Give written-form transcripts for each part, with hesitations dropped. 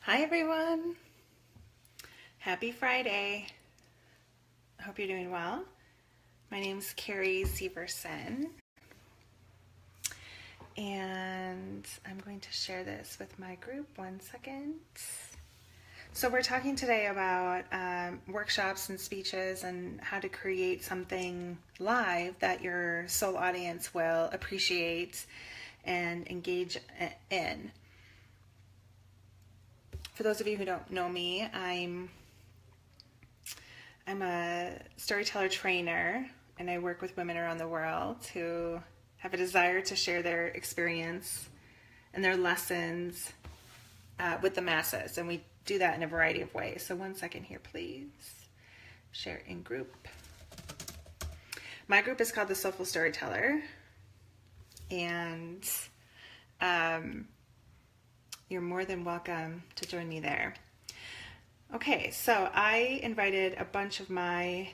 Hi everyone. Happy Friday. I hope you're doing well. My name's Carrie Severson, and I'm going to share this with my group. 1 second. So we're talking today about workshops and speeches and how to create something live that your soul audience will appreciate and engage in. For those of you who don't know me, I'm a storyteller trainer, and I work with women around the world who have a desire to share their experience and their lessons with the masses, and we do that in a variety of ways. So 1 second here, please. Share in group. My group is called the Soulful Storyteller, and you're more than welcome to join me there. Okay, so I invited a bunch of my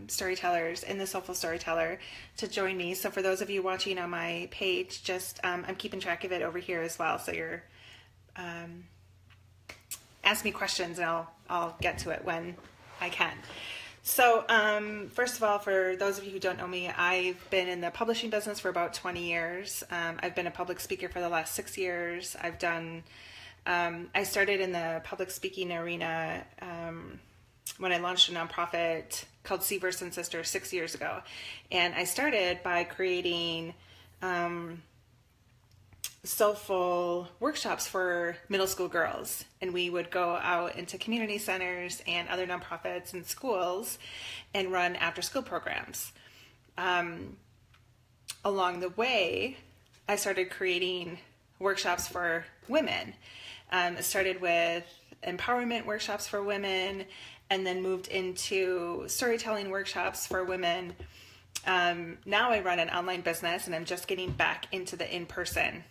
storytellers in the Soulful Storyteller to join me. So for those of you watching on my page, just I'm keeping track of it over here as well. So you're ask me questions and I'll get to it when I can. So first of all, for those of you who don't know me, I've been in the publishing business for about 20 years. I've been a public speaker for the last 6 years. I started in the public speaking arena when I launched a nonprofit called Inperson 6 years ago. And I started by creating Soulful workshops for middle school girls, and we would go out into community centers and other nonprofits and schools and run after school programs. Along the way, I started creating workshops for women. It started with empowerment workshops for women, and then moved into storytelling workshops for women. Now I run an online business, and I'm just getting back into the in-person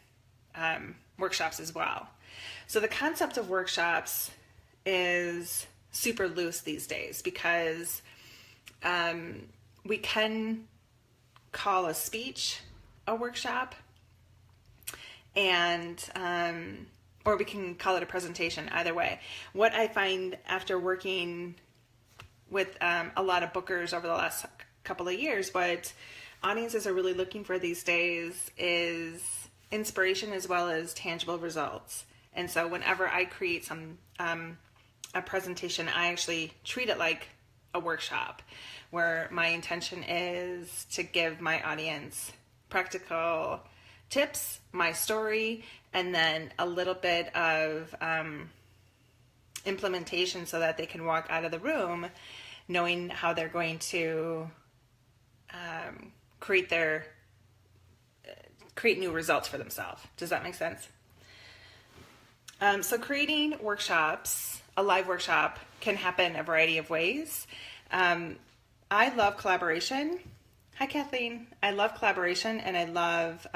workshops as well. So the concept of workshops is super loose these days because we can call a speech a workshop, and or we can call it a presentation. Either way, what I find after working with a lot of bookers over the last couple of years, what audiences are really looking for these days is inspiration as well as tangible results. And so whenever I create a presentation, I actually treat it like a workshop where my intention is to give my audience practical tips, my story, and then a little bit of implementation so that they can walk out of the room knowing how they're going to create new results for themselves. Does that make sense? So creating workshops, a live workshop, can happen a variety of ways. I love collaboration. Hi, Kathleen. I love collaboration, and I love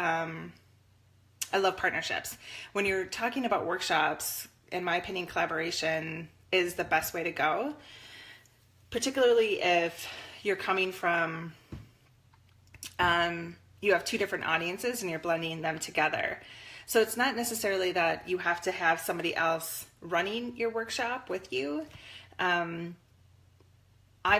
partnerships. When you're talking about workshops, in my opinion, collaboration is the best way to go, particularly if you're coming from you have two different audiences and you're blending them together. So it's not necessarily that you have to have somebody else running your workshop with you. I've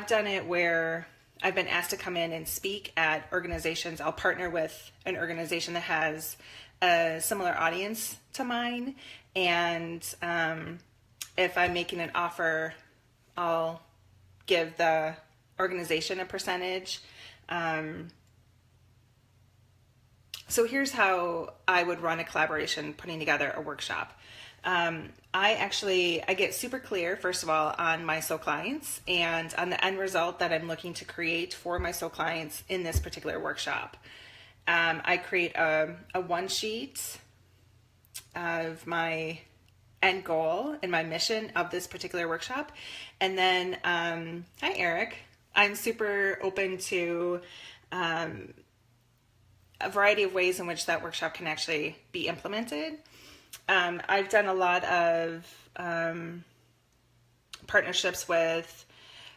done it where I've been asked to come in and speak at organizations. I'll partner with an organization that has a similar audience to mine. And if I'm making an offer, I'll give the organization a percentage. So here's how I would run a collaboration putting together a workshop. I get super clear, first of all, on my soul clients and on the end result that I'm looking to create for my soul clients in this particular workshop. I create a one sheet of my end goal and my mission of this particular workshop. And then, hi, Eric. I'm super open to a variety of ways in which that workshop can actually be implemented. I've done a lot of partnerships with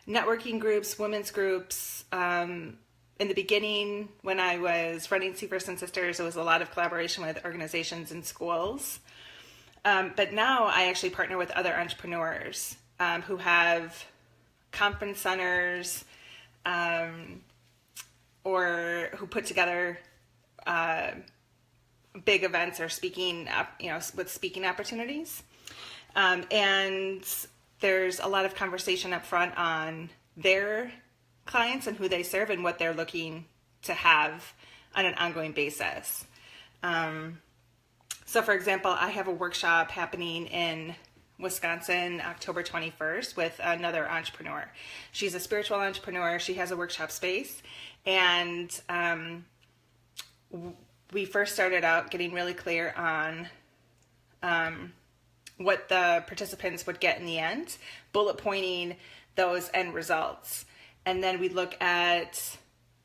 networking groups, women's groups. In the beginning, when I was running Severson Sisters, it was a lot of collaboration with organizations and schools. But now I actually partner with other entrepreneurs who have conference centers or who put together big events or speaking, with speaking opportunities. And there's a lot of conversation up front on their clients and who they serve and what they're looking to have on an ongoing basis. So for example, I have a workshop happening in Wisconsin, October 21st with another entrepreneur. She's a spiritual entrepreneur. She has a workshop space. And we first started out getting really clear on what the participants would get in the end, bullet pointing those end results. And then we look at,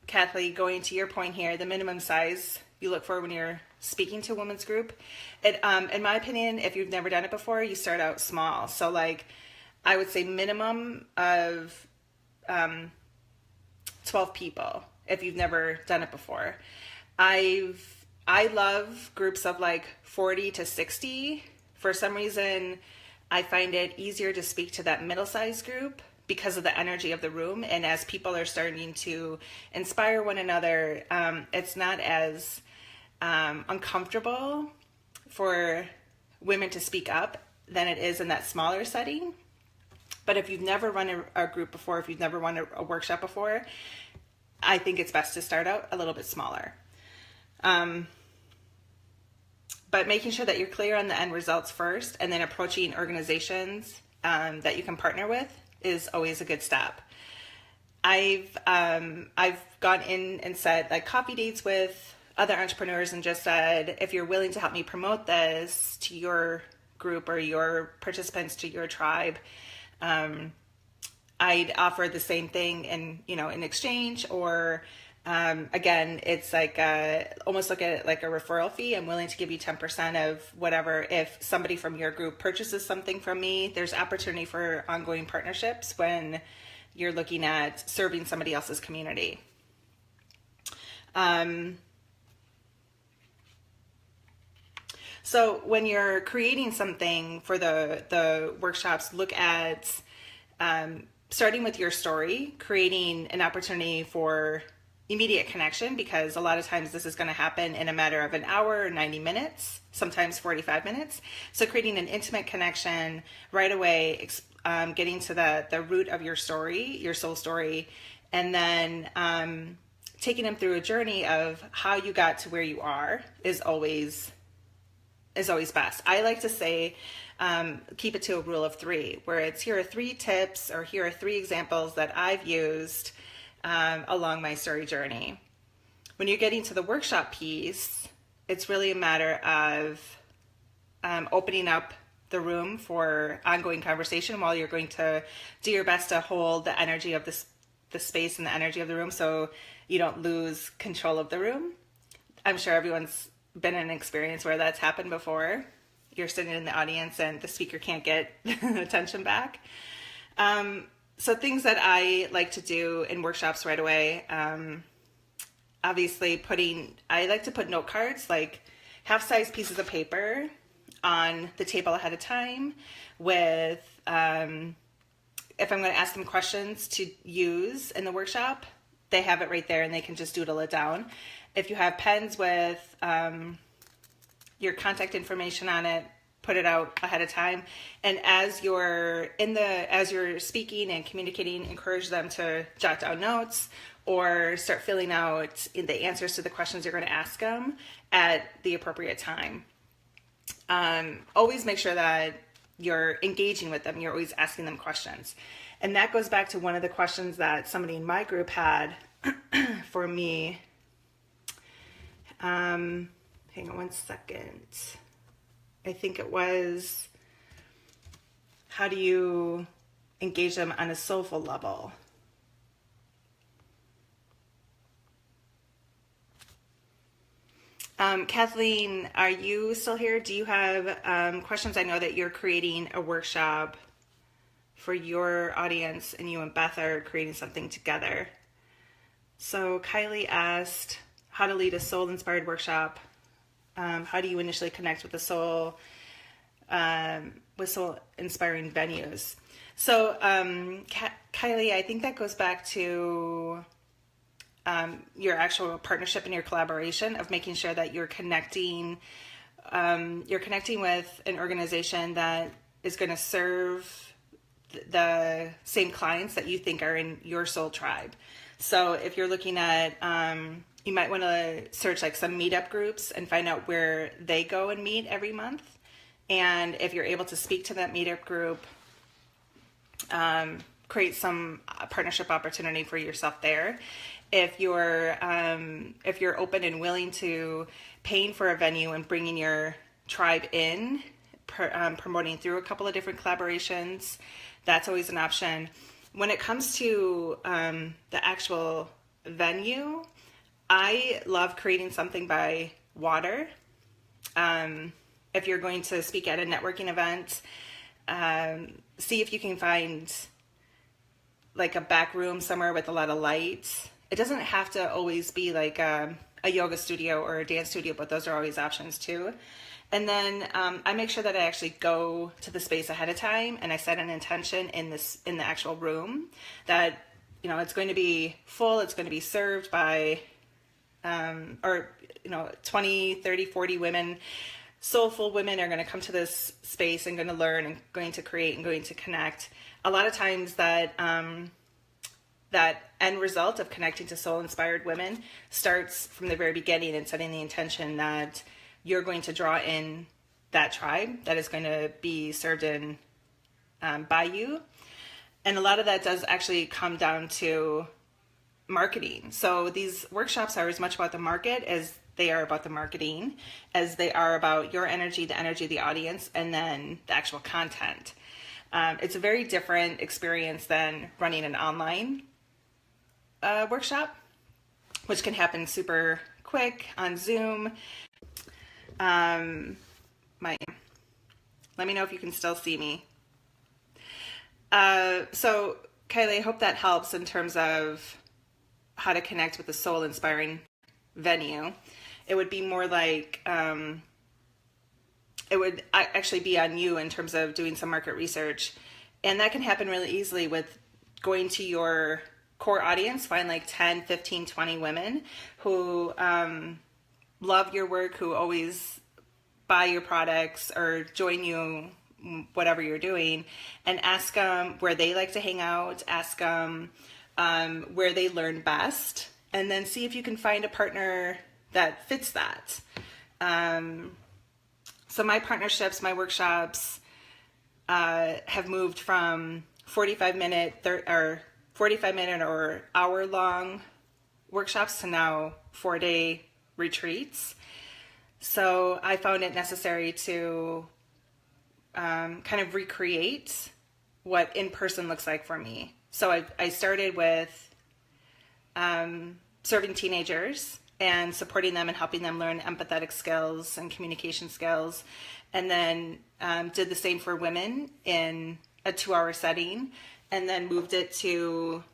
Kathleen, going to your point here, the minimum size you look for when you're speaking to a women's group. In my opinion, if you've never done it before, you start out small. So like, I would say minimum of 12 people if you've never done it before. I love groups of like 40 to 60. For some reason, I find it easier to speak to that middle-sized group because of the energy of the room. And as people are starting to inspire one another, it's not as uncomfortable for women to speak up than it is in that smaller setting. But if you've never run a group before, if you've never run a workshop before, I think it's best to start out a little bit smaller. But making sure that you're clear on the end results first, and then approaching organizations that you can partner with is always a good step. I've gone in and said like coffee dates with other entrepreneurs and just said, if you're willing to help me promote this to your group or your participants, to your tribe, I'd offer the same thing in exchange. Or again, it's like almost look at it like a referral fee. I'm willing to give you 10% of whatever. If somebody from your group purchases something from me, there's opportunity for ongoing partnerships when you're looking at serving somebody else's community. So when you're creating something for the workshops, look at starting with your story, creating an opportunity for immediate connection, because a lot of times this is going to happen in a matter of an hour or 90 minutes, sometimes 45 minutes. So creating an intimate connection right away, getting to the root of your story, your soul story, and then taking them through a journey of how you got to where you are is always best. I like to say, keep it to a rule of 3, where it's here are 3 tips or here are 3 examples that I've used along my story journey. When you're getting to the workshop piece, it's really a matter of opening up the room for ongoing conversation while you're going to do your best to hold the energy of the space and the energy of the room so you don't lose control of the room. I'm sure everyone's been in an experience where that's happened before. You're sitting in the audience and the speaker can't get attention back. So things that I like to do in workshops right away, obviously I like to put note cards, like half-size pieces of paper on the table ahead of time with, if I'm going to ask them questions to use in the workshop, they have it right there and they can just doodle it down. If you have pens with your contact information on it, put it out ahead of time. And as you're speaking and communicating, encourage them to jot down notes or start filling out the answers to the questions you're going to ask them at the appropriate time. Always make sure that you're engaging with them. You're always asking them questions. And that goes back to one of the questions that somebody in my group had for me. Hang on one second. I think it was, how do you engage them on a soulful level? Kathleen, are you still here? Do you have questions? I know that you're creating a workshop for your audience and you and Beth are creating something together. So Kylie asked, how to lead a soul-inspired workshop. How do you initially connect with the soul? with soul inspiring venues. So, Kylie, I think that goes back to your actual partnership and your collaboration of making sure that you're connecting with an organization that is going to serve the same clients that you think are in your soul tribe. So if you're looking at, you might want to search like some meetup groups and find out where they go and meet every month. And if you're able to speak to that meetup group, create some partnership opportunity for yourself there. If you're open and willing to paying for a venue and bringing your tribe in, promoting through a couple of different collaborations, that's always an option. When it comes to the actual venue, I love creating something by water. If you're going to speak at a networking event, see if you can find like a back room somewhere with a lot of lights. It doesn't have to always be like a yoga studio or a dance studio, but those are always options too. And then I make sure that I actually go to the space ahead of time and I set an intention in the actual room that, you know, it's going to be full, it's going to be served by 20, 30, 40 women. Soulful women are going to come to this space and going to learn and going to create and going to connect. A lot of times that end result of connecting to soul-inspired women starts from the very beginning and setting the intention that you're going to draw in that tribe that is going to be served in by you. And a lot of that does actually come down to marketing. So these workshops are as much about the market as they are about the marketing, as they are about your energy, the energy of the audience, and then the actual content. It's a very different experience than running an online workshop, which can happen super quick on Zoom. Let me know if you can still see me. So Kylie, I hope that helps in terms of how to connect with a soul inspiring venue. It would be more like, it would actually be on you in terms of doing some market research. And that can happen really easily with going to your core audience, find like 10, 15, 20 women who love your work, who always buy your products or join you, whatever you're doing, and ask them where they like to hang out, ask them where they learn best, and then see if you can find a partner that fits that. So my partnerships, my workshops have moved from 45-minute or hour-long workshops to now 4-day retreats. So I found it necessary to kind of recreate what in-person looks like for me. So I started with serving teenagers and supporting them and helping them learn empathetic skills and communication skills. And then did the same for women in a 2-hour setting, and then moved it to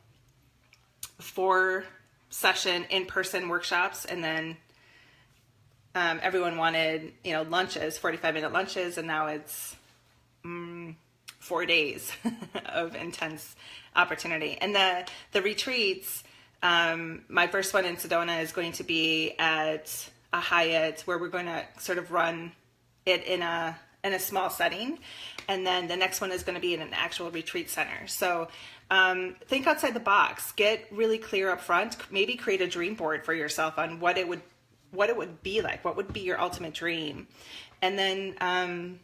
4-session in-person workshops. And then everyone wanted, lunches, 45-minute lunches. And now it's 4 days of intense opportunity. And the retreats, my first one in Sedona is going to be at a Hyatt, where we're going to sort of run it in a small setting. And then the next one is going to be in an actual retreat center. So think outside the box, get really clear up front, maybe create a dream board for yourself on what it would be like, what would be your ultimate dream. And then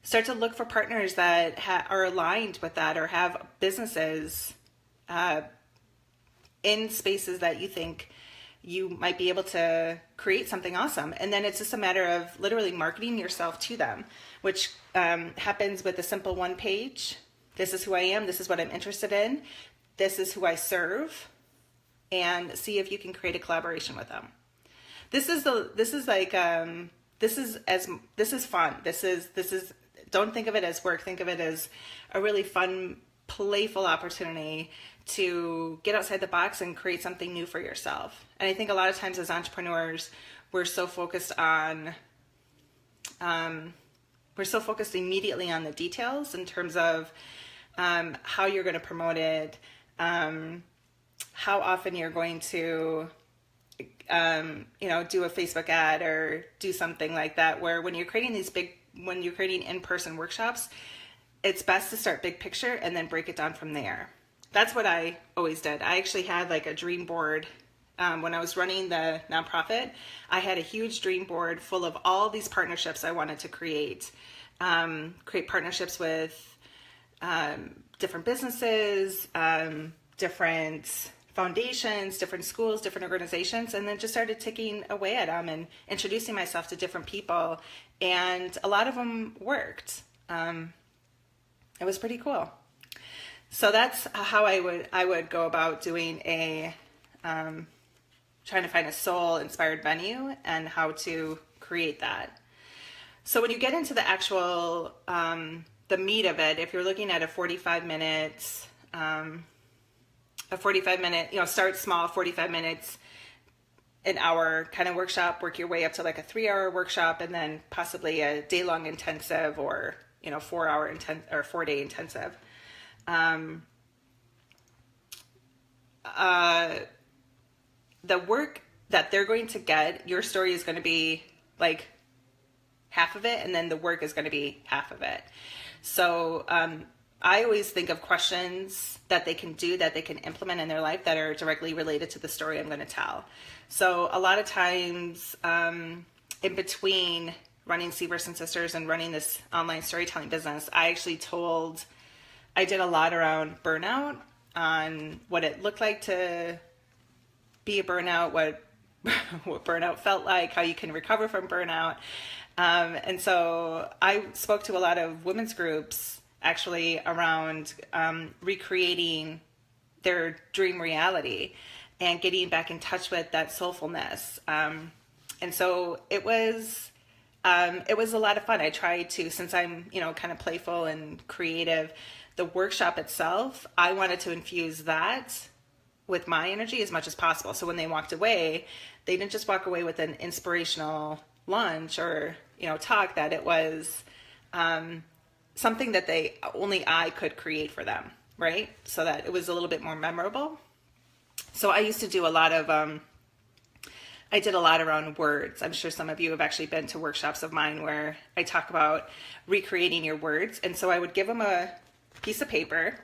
start to look for partners that are aligned with that, or have businesses in spaces that you think you might be able to create something awesome. And then it's just a matter of literally marketing yourself to them, which happens with a simple one page. This is who I am. This is what I'm interested in. This is who I serve. And see if you can create a collaboration with them. This is fun. Don't think of it as work. Think of it as a really fun, playful opportunity to get outside the box and create something new for yourself. And I think a lot of times as entrepreneurs, we're so focused on we're so focused immediately on the details in terms of how you're going to promote it, how often you're going to, do a Facebook ad or do something like that, where when you're creating in-person workshops, it's best to start big picture and then break it down from there. That's what I always did. I actually had like a dream board. When I was running the nonprofit, I had a huge dream board full of all these partnerships I wanted to create partnerships with different businesses, different foundations, different schools, different organizations, and then just started ticking away at them and introducing myself to different people. And a lot of them worked. It was pretty cool. So that's how I would go about doing trying to find a soul inspired venue and how to create that. So when you get into the actual, the meat of it, if you're looking at a 45 minutes, start small, 45 minutes, an hour kind of workshop, work your way up to like a 3-hour workshop, and then possibly a day-long intensive or, 4-day intensive. The work that they're going to get, your story is going to be like half of it, and then the work is going to be half of it. So I always think of questions that they can do, that they can implement in their life, that are directly related to the story I'm going to tell. So a lot of times in between running Inperson Sisters and running this online storytelling business, I did a lot around burnout, on what it looked like to be a burnout, what burnout felt like, how you can recover from burnout. And so I spoke to a lot of women's groups actually around recreating their dream reality and getting back in touch with that soulfulness. And so it was a lot of fun. I tried to, since I'm, kind of playful and creative, the workshop itself, I wanted to infuse that with my energy as much as possible. So when they walked away, they didn't just walk away with an inspirational lunch or, talk, that it was something that only I could create for them, right? So that it was a little bit more memorable. So I used to do I did a lot around words. I'm sure some of you have actually been to workshops of mine where I talk about recreating your words. And so I would give them a piece of paper.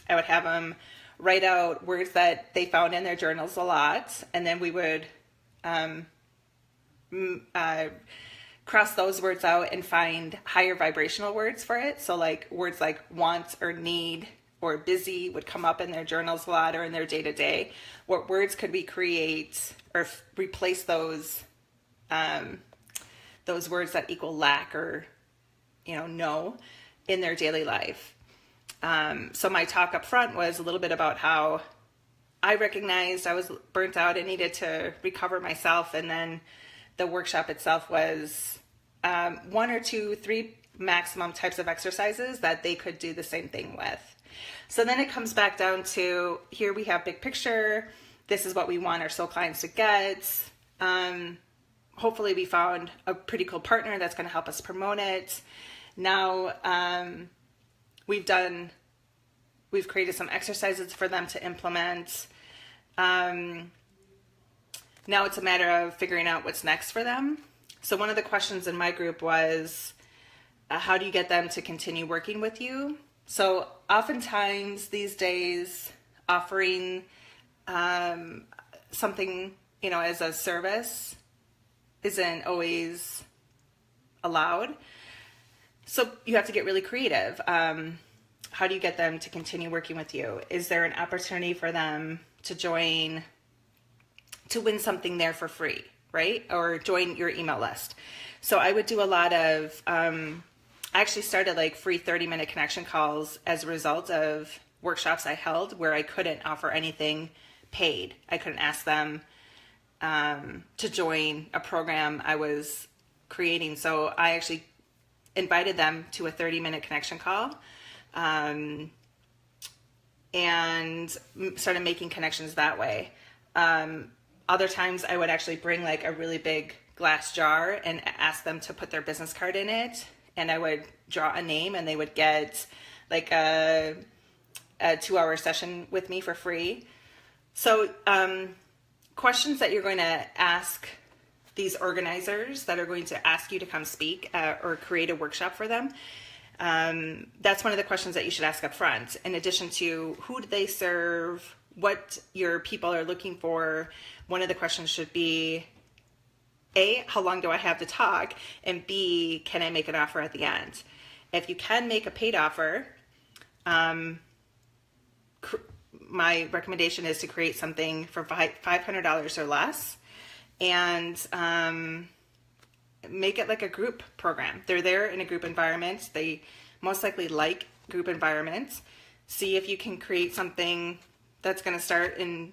I would have them write out words that they found in their journals a lot. And then we would cross those words out and find higher vibrational words for it. So like words like want or need or busy would come up in their journals a lot, or in their day-to-day. What words could we create or replace those words that equal lack or, no in their daily life? So my talk up front was a little bit about how I recognized I was burnt out and needed to recover myself. And then the workshop itself was 1 or 2, 3 maximum types of exercises that they could do the same thing with. So then it comes back down to, here we have big picture. This is what we want our soul clients to get. Hopefully we found a pretty cool partner that's going to help us promote it. Now we've created some exercises for them to implement. Now it's a matter of figuring out what's next for them. So one of the questions in my group was, how do you get them to continue working with you? So oftentimes these days, offering something, as a service isn't always allowed. So you have to get really creative. How do you get them to continue working with you? Is there an opportunity for them to join, to win something there for free, right? Or join your email list. So I would do a lot of, I actually started like free 30-minute connection calls as a result of workshops I held where I couldn't offer anything paid. I couldn't ask them to join a program I was creating. So I actually invited them to a 30-minute connection call and started making connections that way. Other times I would actually bring like a really big glass jar and ask them to put their business card in it. And I would draw a name, and they would get like a 2-hour session with me for free. So questions that you're going to ask these organizers that are going to ask you to come speak or create a workshop for them. That's one of the questions that you should ask up front. In addition to who do they serve, what your people are looking for, one of the questions should be, A, how long do I have to talk? And B, can I make an offer at the end? If you can make a paid offer, my recommendation is to create something for $500 or less, and make it like a group program. They're there in a group environment. They most likely like group environments. See if you can create something that's going to start in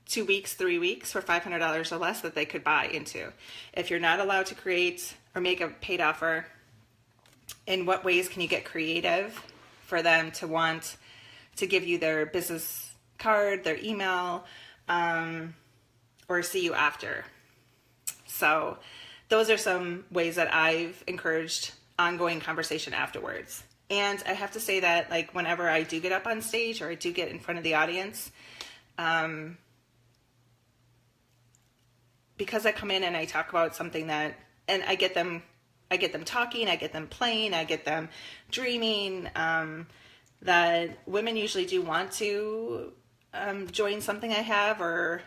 2 weeks, 3 weeks for $500 or less that they could buy into. If you're not allowed to create or make a paid offer, in what ways can you get creative for them to want to give you their business card, their email, or see you after? So those are some ways that I've encouraged ongoing conversation afterwards. And I have to say that, like, whenever I do get up on stage or I do get in front of the audience, because I come in and I talk about something that, and I get them talking, I get them playing, I get them dreaming, that women usually do want to join something I have or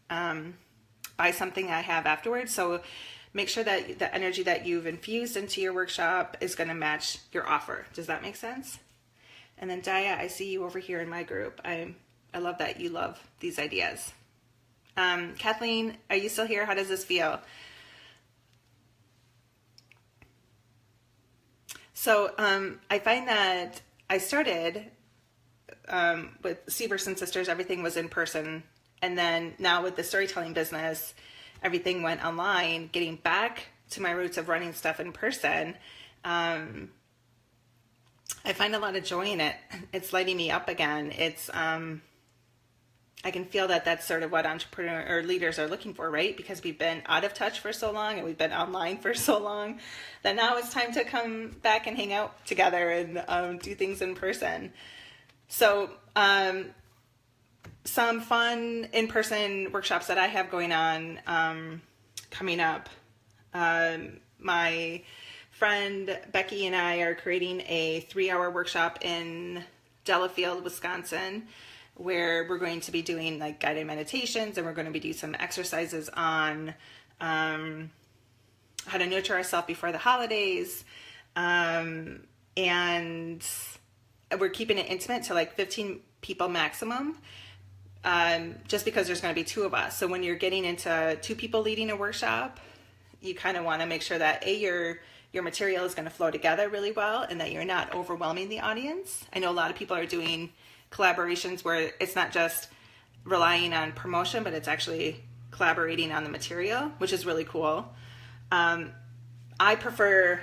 buy something I have afterwards. So make sure that the energy that you've infused into your workshop is going to match your offer. Does that make sense? And then Daya, I see you over here in my group. I love that you love these ideas. Kathleen, are you still here? How does this feel? So I find that I started with Severson Sisters, everything was in person. And then now with the storytelling business, everything went online. Getting back to my roots of running stuff in person, I find a lot of joy in it. It's lighting me up again. It's I can feel that that's sort of what entrepreneur or leaders are looking for, right? Because we've been out of touch for so long and we've been online for so long that now it's time to come back and hang out together and do things in person. So some fun in-person workshops that I have going on coming up. My friend Becky and I are creating a 3-hour workshop in Delafield, Wisconsin, where we're going to be doing like guided meditations, and we're going to be doing some exercises on how to nurture ourselves before the holidays. And we're keeping it intimate to like 15 people maximum, just because there's going to be 2 of us. So when you're getting into 2 people leading a workshop, you kind of want to make sure that your material is going to flow together really well and that you're not overwhelming the audience. I know a lot of people are doing collaborations where it's not just relying on promotion, but it's actually collaborating on the material, which is really cool. I prefer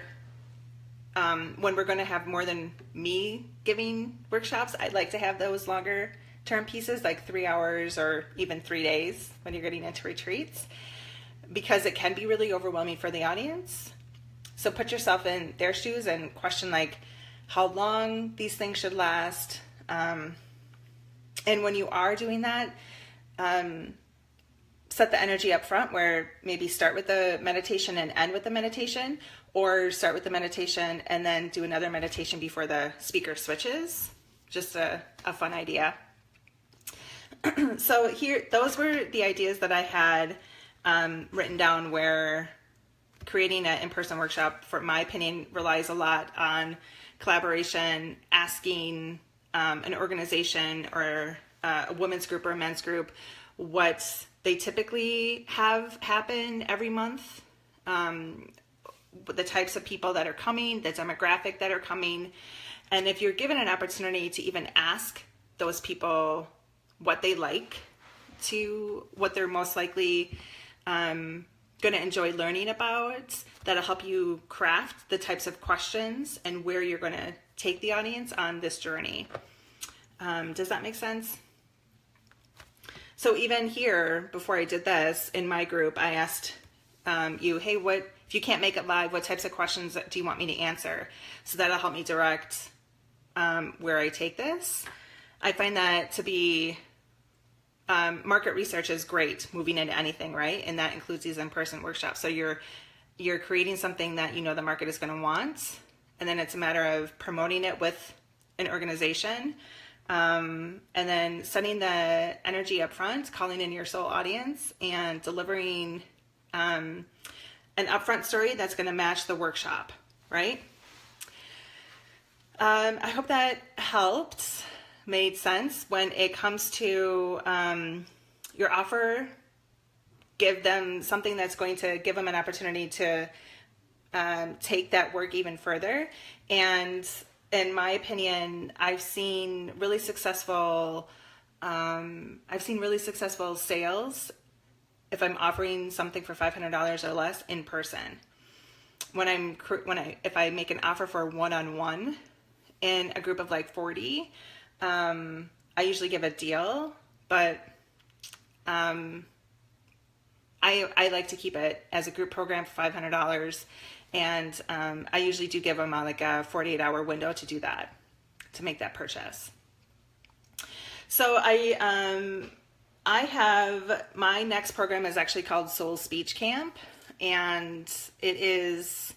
when we're going to have more than me giving workshops, I'd like to have those longer term pieces, like 3 hours or even 3 days when you're getting into retreats, because it can be really overwhelming for the audience. So put yourself in their shoes and question like how long these things should last. And when you are doing that, set the energy up front where maybe start with the meditation and end with the meditation, or start with the meditation and then do another meditation before the speaker switches. Just a fun idea. So here, those were the ideas that I had written down, where creating an in-person workshop, for my opinion, relies a lot on collaboration, asking an organization or a women's group or a men's group what they typically have happen every month, the types of people that are coming, the demographic that are coming. And if you're given an opportunity to even ask those people what they like, to what they're most likely going to enjoy learning about, that'll help you craft the types of questions and where you're going to take the audience on this journey. Does that make sense? So even here, before I did this, in my group, I asked you, hey, if you can't make it live, what types of questions do you want me to answer? So that'll help me direct where I take this. I find that to be market research is great moving into anything, right? And that includes these in-person workshops. So you're creating something that you know the market is going to want, and then it's a matter of promoting it with an organization, and then setting the energy up front, calling in your soul audience, and delivering an upfront story that's going to match the workshop, right? I hope that helped, made sense. When it comes to your offer, give them something that's going to give them an opportunity to take that work even further. And in my opinion, I've seen really successful sales if I'm offering something for $500 or less in person. If I make an offer for one-on-one in a group of like 40, I usually give a deal, but I like to keep it as a group program for $500, and I usually do give them like a 48-hour window to do that, to make that purchase. So I have, my next program is actually called Soul Speech Camp, and it's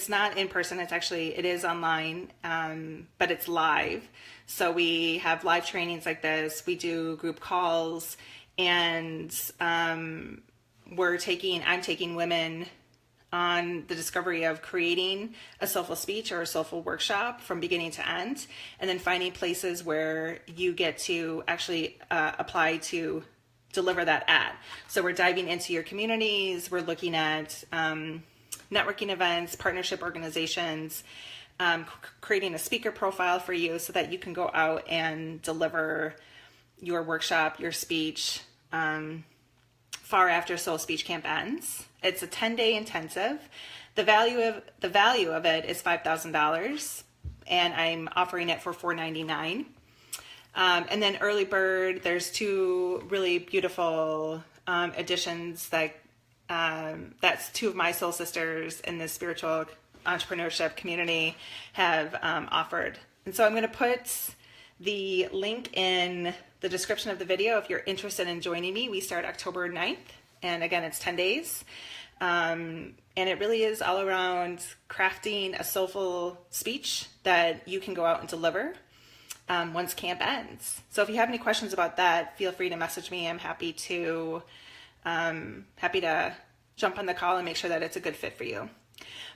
not in person, it is online, but it's live. So we have live trainings like this, we do group calls, and I'm taking women on the discovery of creating a soulful speech or a soulful workshop from beginning to end, and then finding places where you get to actually apply to deliver that at. So we're diving into your communities, we're looking at networking events, partnership organizations, creating a speaker profile for you so that you can go out and deliver your workshop, your speech, far after Soul Speech Camp ends. It's a 10-day intensive. The value of it is $5,000, and I'm offering it for $499. And then early bird, there's two really beautiful additions that's two of my soul sisters in the spiritual entrepreneurship community have offered. And so I'm going to put the link in the description of the video if you're interested in joining me. We start October 9th, and again, it's 10 days. And it really is all around crafting a soulful speech that you can go out and deliver once camp ends. So if you have any questions about that, feel free to message me. I'm happy to jump on the call and make sure that it's a good fit for you.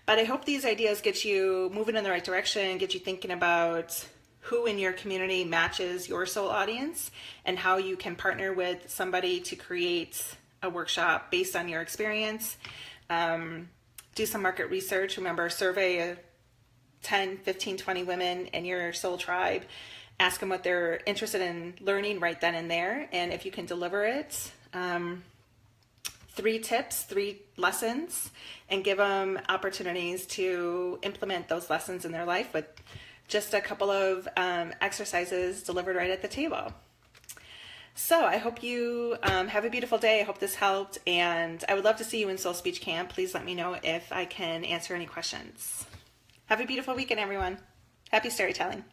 But I hope these ideas get you moving in the right direction, get you thinking about who in your community matches your soul audience and how you can partner with somebody to create a workshop based on your experience. Do some market research. Remember, survey 10, 15, 20 women in your soul tribe. Ask them what they're interested in learning right then and there. And if you can deliver it, 3 tips, 3 lessons, and give them opportunities to implement those lessons in their life with just a couple of exercises delivered right at the table. So I hope you have a beautiful day. I hope this helped, and I would love to see you in Soul Speech Camp. Please let me know if I can answer any questions. Have a beautiful weekend, everyone. Happy storytelling.